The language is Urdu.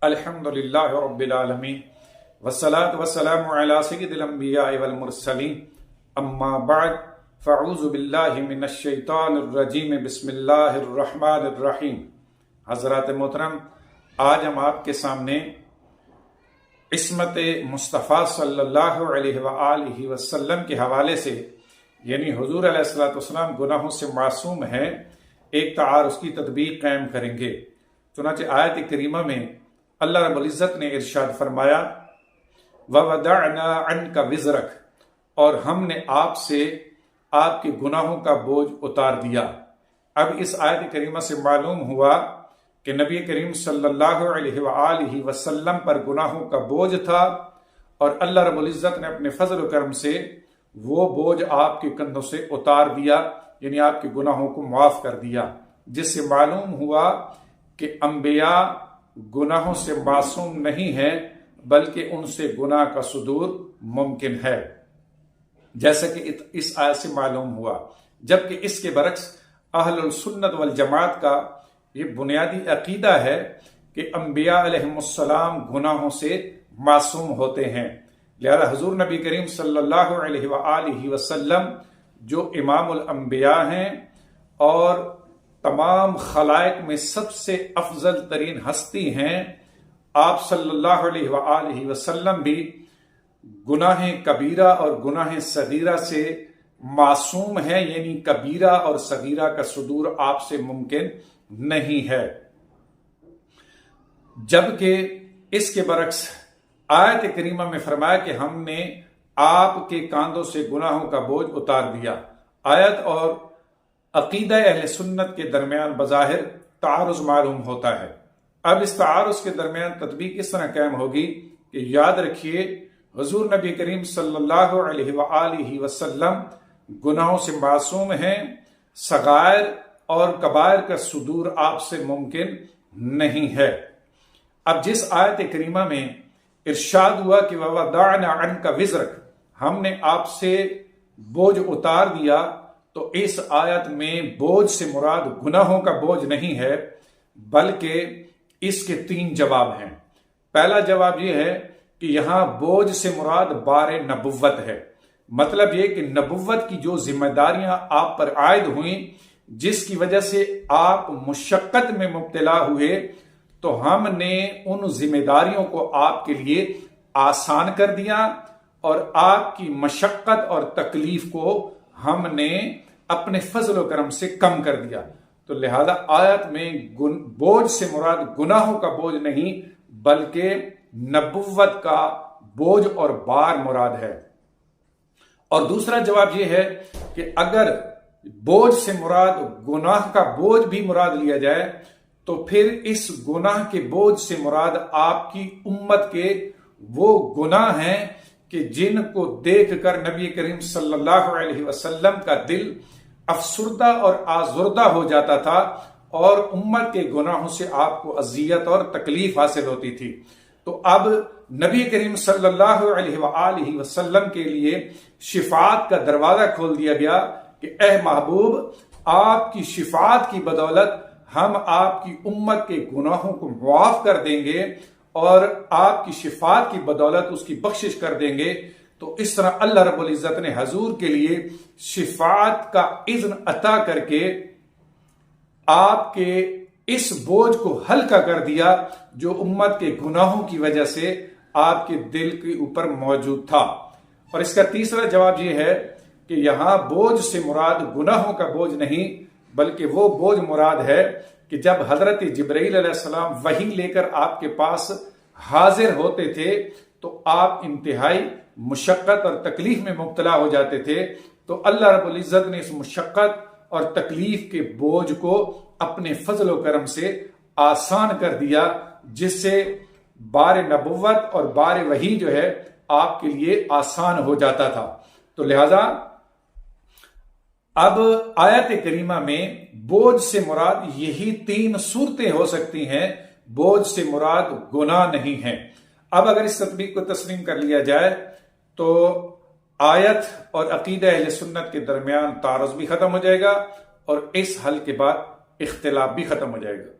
الحمدللہ رب العالمین والصلاة والسلام علی سید الانبیاء والمرسلین اما بعد فاعوذ باللہ من الشیطان الرجیم بسم اللہ الرحمن الرحیم۔ حضرات محترم، آج ہم آپ کے سامنے عصمت مصطفیٰ صلی اللہ علیہ وآلہ وسلم کے حوالے سے، یعنی حضور علیہ الصلوۃ والسلام گناہوں سے معصوم ہیں، ایک تعارض کی تطبیق قائم کریں گے۔ چنانچہ آیت کریمہ میں اللہ رب العزت نے ارشاد فرمایا وَوَضَعْنَا عَنْكَ وِزْرَكَ، اور ہم نے آپ سے آپ کے گناہوں کا بوجھ اتار دیا۔ اب اس آیت کریمہ سے معلوم ہوا کہ نبی کریم صلی اللہ علیہ وآلہ وسلم پر گناہوں کا بوجھ تھا، اور اللہ رب العزت نے اپنے فضل و کرم سے وہ بوجھ آپ کے کندھوں سے اتار دیا، یعنی آپ کے گناہوں کو معاف کر دیا، جس سے معلوم ہوا کہ انبیاء گناہوں سے معصوم نہیں ہیں، بلکہ ان سے گناہ کا صدور ممکن ہے، جیسا کہ اس آیت سے معلوم ہوا۔ جبکہ اس کے برعکس اہل السنت والجماعت کا یہ بنیادی عقیدہ ہے کہ انبیاء علیہم السلام گناہوں سے معصوم ہوتے ہیں، لہذا حضور نبی کریم صلی اللہ علیہ وآلہ وسلم جو امام الانبیاء ہیں اور تمام خلائق میں سب سے افضل ترین ہستی ہیں، آپ صلی اللہ علیہ وآلہ وسلم بھی گناہ کبیرہ اور گناہ صغیرہ سے معصوم ہیں، یعنی کبیرہ اور صغیرہ کا صدور آپ سے ممکن نہیں ہے۔ جبکہ اس کے برعکس آیت کریمہ میں فرمایا کہ ہم نے آپ کے کاندھوں سے گناہوں کا بوجھ اتار دیا۔ آیت اور عقیدہ اہل سنت کے درمیان بظاہر تعارض معلوم ہوتا ہے۔ اب اس تعارض کے درمیان تطبیق اس طرح قائم ہوگی کہ یاد رکھیے حضور نبی کریم صلی اللہ علیہ وآلہ وسلم گناہوں سے معصوم ہیں، صغائر اور کبائر کا صدور آپ سے ممکن نہیں ہے۔ اب جس آیت کریمہ میں ارشاد ہوا کہ وَوَضَعْنَا عَنْكَ وِزْرَكَ، ہم نے آپ سے بوجھ اتار دیا، تو اس آیت میں بوجھ سے مراد گناہوں کا بوجھ نہیں ہے، بلکہ اس کے تین جواب ہیں۔ پہلا جواب یہ ہے کہ یہاں بوجھ سے مراد بار نبوت ہے، مطلب یہ کہ نبوت کی جو ذمہ داریاں آپ پر عائد ہوئیں، جس کی وجہ سے آپ مشقت میں مبتلا ہوئے، تو ہم نے ان ذمہ داریوں کو آپ کے لیے آسان کر دیا، اور آپ کی مشقت اور تکلیف کو ہم نے اپنے فضل و کرم سے کم کر دیا۔ تو لہذا آیت میں بوجھ سے مراد گناہوں کا بوجھ نہیں، بلکہ نبوت کا بوجھ اور بار مراد ہے۔ اور دوسرا جواب یہ ہے کہ اگر بوجھ سے مراد گناہ کا بوجھ بھی مراد لیا جائے، تو پھر اس گناہ کے بوجھ سے مراد آپ کی امت کے وہ گناہ ہیں کہ جن کو دیکھ کر نبی کریم صلی اللہ علیہ وسلم کا دل افسردہ اور آزردہ ہو جاتا تھا، اور امت کے گناہوں سے آپ کو اذیت اور تکلیف حاصل ہوتی تھی۔ تو اب نبی کریم صلی اللہ علیہ وآلہ وسلم کے لیے شفاعت کا دروازہ کھول دیا گیا کہ اے محبوب، آپ کی شفاعت کی بدولت ہم آپ کی امت کے گناہوں کو معاف کر دیں گے، اور آپ کی شفاعت کی بدولت اس کی بخشش کر دیں گے۔ تو اس طرح اللہ رب العزت نے حضور کے لیے شفاعت کا اذن عطا کر کے آپ کے اس بوجھ کو ہلکا کر دیا جو امت کے گناہوں کی وجہ سے آپ کے دل کے اوپر موجود تھا۔ اور اس کا تیسرا جواب یہ ہے کہ یہاں بوجھ سے مراد گناہوں کا بوجھ نہیں، بلکہ وہ بوجھ مراد ہے کہ جب حضرت جبرائیل علیہ السلام وحی لے کر آپ کے پاس حاضر ہوتے تھے، تو آپ انتہائی مشقت اور تکلیف میں مبتلا ہو جاتے تھے، تو اللہ رب العزت نے اس مشقت اور تکلیف کے بوجھ کو اپنے فضل و کرم سے آسان کر دیا، جس سے بار نبوت اور بار وحی جو ہے آپ کے لیے آسان ہو جاتا تھا۔ تو لہذا اب آیت کریمہ میں بوجھ سے مراد یہی تین صورتیں ہو سکتی ہیں، بوجھ سے مراد گناہ نہیں ہے۔ اب اگر اس تطبیق کو تسلیم کر لیا جائے تو آیت اور عقیدہ اہل سنت کے درمیان تعارض بھی ختم ہو جائے گا، اور اس حل کے بعد اختلاف بھی ختم ہو جائے گا۔